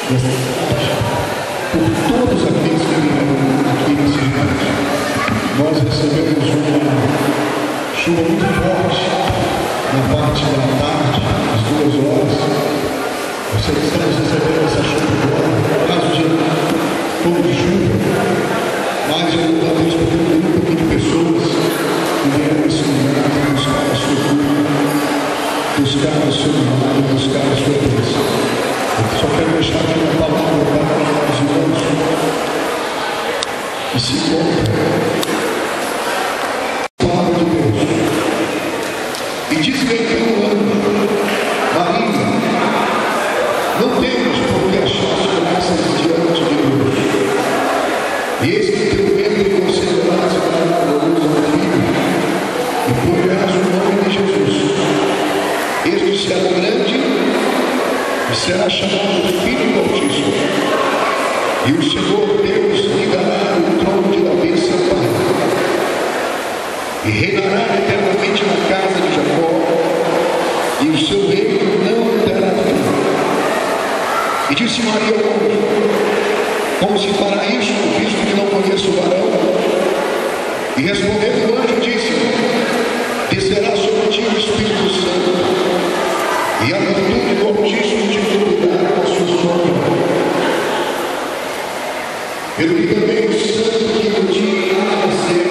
por todos aqueles que vieram aqui nesse lugar. Nós recebemos uma chuva muito forte na parte da tarde, às 2 horas. Você que está recebendo essa chuva agora, caso de pouco de chuva, mas eu vou dar Deus porque tem um grupo de pessoas que vieram nesse lugar buscar a sua cura, buscar o seu milagre, buscar a sua bênção. Eu só quero deixar aqui uma palavra para os irmãos que se encontram. Palavra de Deus. E diz que o anjo, Maria, não temas porque achaste graças diante de Deus. E eis que teu ventre conceberá a luz ao filho, e porás o nome de Jesus. Este será grande e será chamado Filho do Altíssimo. E o Senhor Deus lhe dará o trono de Davi seu pai, e reinará eternamente na casa de Jacó, e o seu reino não terá fim. E disse Maria ao anjo: como se fará isso, visto que não conheço o varão? E respondendo o anjo, disse: descerá sobre ti o Espírito Santo, e a virtude do Altíssimo te cobrirá com a sua sombra. Pelo que também o santo que no dia há de nascer,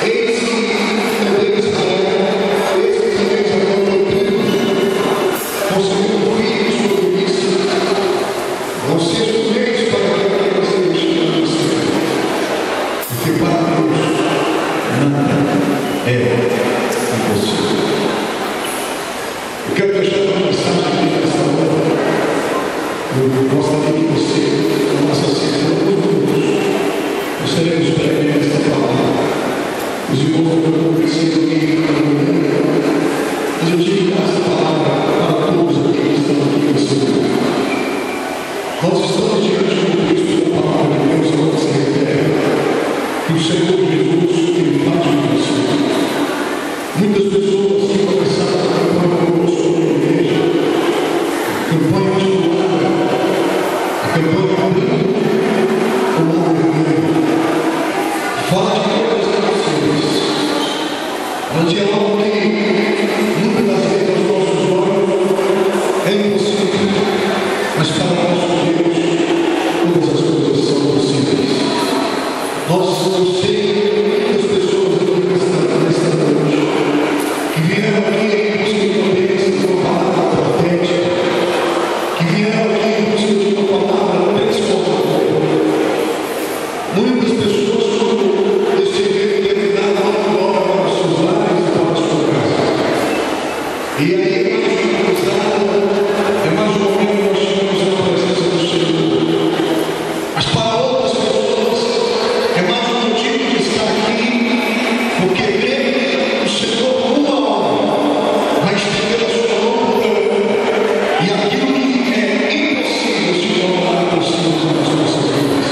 eis que o Deus Israel, eis que também Israel concebeu um filho sobre isso, não seja o meio para que você deixe de nascer, porque para Deus nada é impossível. Eu quero deixar uma mensagem aqui nessa hora. Eu gostaria que você, a nossa segunda nós seremos breves nesta palavra. Os irmãos que eu conversei aqui pela manhã, mas eu tive essa palavra para todos aqueles que estão aqui nesse lugar. Nós estamos diante do Cristo da palavra de Deus, a nossa refere, que o Senhor Jesus ele faz de você. Muitas pessoas que começaram a campanha conosco na igreja, campanha de lugar, a campanha abrindo o nome do Deus. Fala de todas as nações, onde é algo que muitas das vezes aos nossos olhos é impossível, mas para o nosso Deus todas as coisas são possíveis. Nós temos muitas pessoas aqui nesta noite que vieram aqui em busca de uma bênção, de uma palavra profética, que vieram aqui em busca de uma palavra transformadora. Muitas pessoas, quando receberam determinada glória para os seus lares e para as suas casas. E aí, é mais um momento que nós chegamos na presença do Senhor. Mas para outras pessoas, é mais um motivo de estar aqui, porque crê que o Senhor uma hora vai estender a sua mão e aquilo que é impossível se tornar possível nas nossas vidas.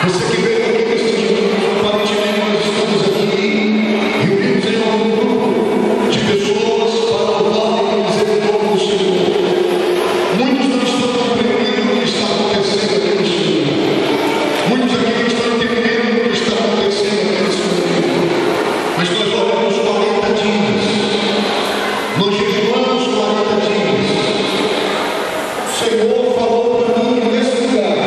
Você que veio aqui neste dia, aparentemente nós estamos aqui reunidos em um grupo de pessoas para louvar e dizer o nome do Senhor. Muitos não estão compreendendo o que está acontecendo aqui neste dia. Muitos aqui não estão entendendo o que está acontecendo aqui neste momento. Mas nós oramos 40 dias. Nós jejuamos 40 dias. O Senhor falou para mim nesse lugar,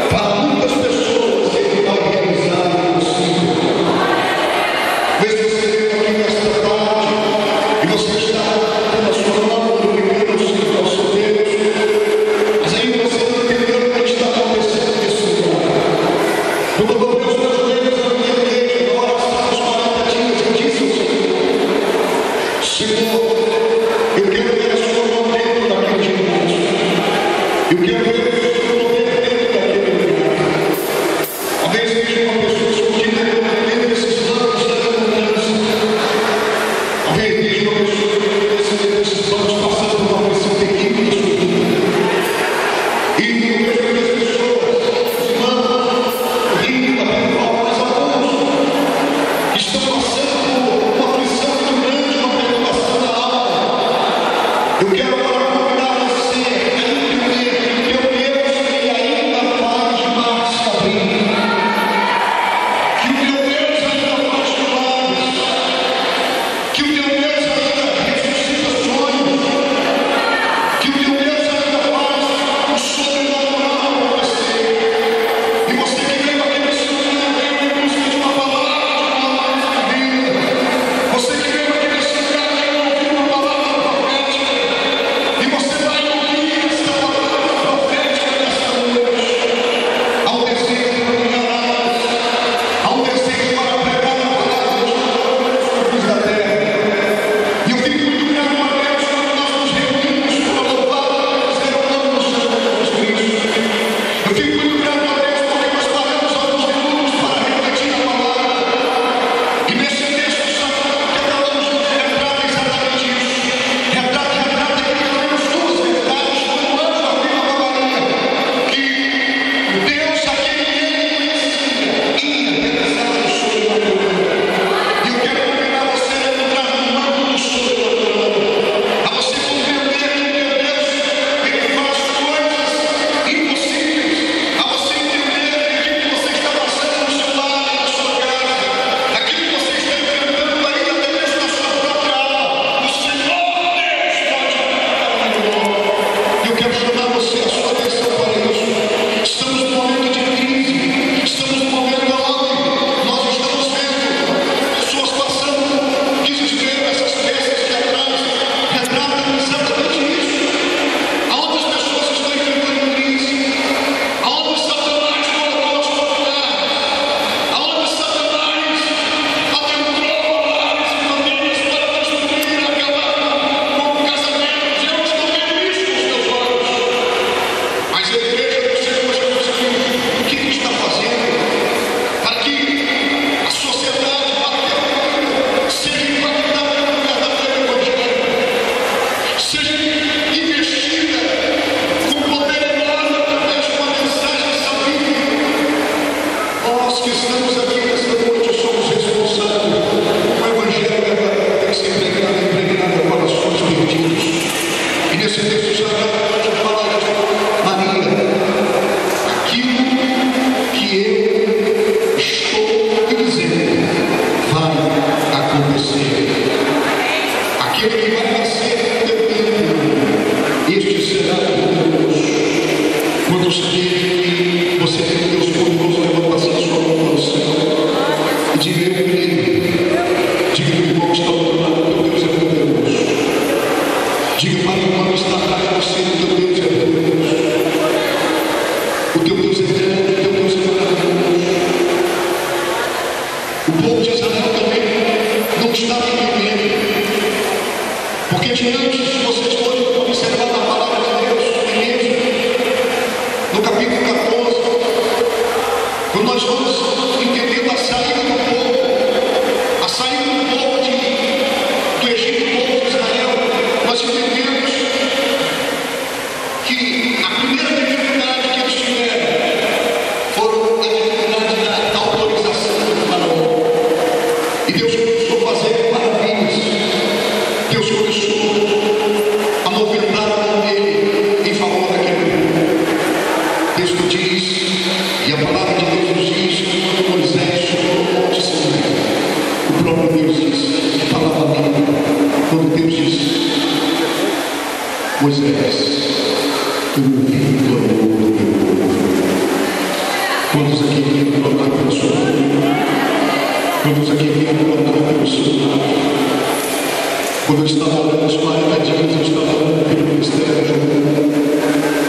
para muitas pessoas, que Ele vai realizar o impossível. Vê se você veio aqui nesta tarde e você está com a sua mão glorificando o nosso Deus, mas ainda você não entendeu o que está acontecendo nesse lugar. Quando eu dobrei os meus joelhos na minha igreja, agora estamos 40 dias, eu disse ao Senhor, eu quero ver a sua mão dentro daquele dia. Eu quero que a primeira dificuldade que eles tiveram foram a dificuldade da autorização do faraó. E Deus começou a fazer maravilhas. Deus começou a movimentar a mão dele em favor daquele povo. O texto diz, e a palavra de Deus nos diz, que quando Moisés subiu ao monte Sinai, o próprio Deus disse, que palavra minha, quando Deus disse, Moisés, eu ouvi o clamor do meu povo. Quantos aqui vinham clamar pelo seu povo? Quantos aqui vinham clamar pelo seu povo? Quando eu estava orando os 40 dias, eu estava orando pelo ministério de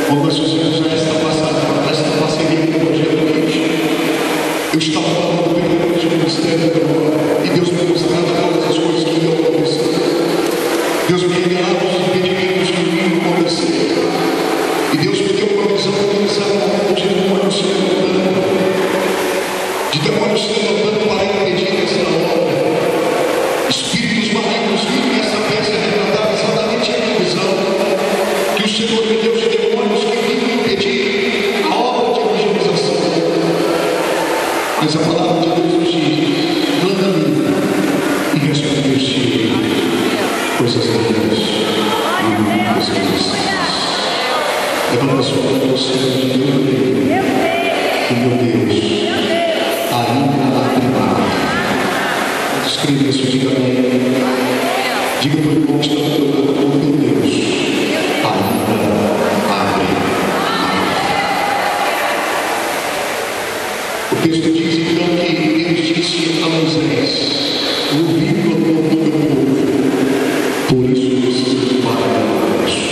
quando nós fizemos esta parceria com o Projeto Leite, eu estava orando pelo ministério e Deus me mostrava todas as coisas que iam acontecer. Deus me revelava os impedimentos que iam acontecer. E Deus me deu uma visão de demônios se levantando, para impedir essa obra. Espíritos malignos viram essa peça retratada exatamente a visão que o Senhor me deu de demônios que vinham impedir a obra de evangelização. Mas a palavra de Deus nos diz, clama-me e respondeste coisas grandes e muitas coisas. Levanta a sua mão ao Senhor e diga, meu Deus, ainda abre mar. Escreva isso, diga amém. Diga para o irmão que está do teu lado, meu Deus, ainda abre mar. O texto diz então que Deus disse a Moisés, ouvi o clamor do meu povo, por isso você para isso.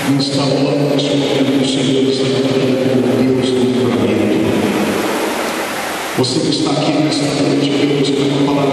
Nesta hora, neste momento, o Senhor está falando com Deus do livramento. Você que está aqui nesta noite, Deus, para falar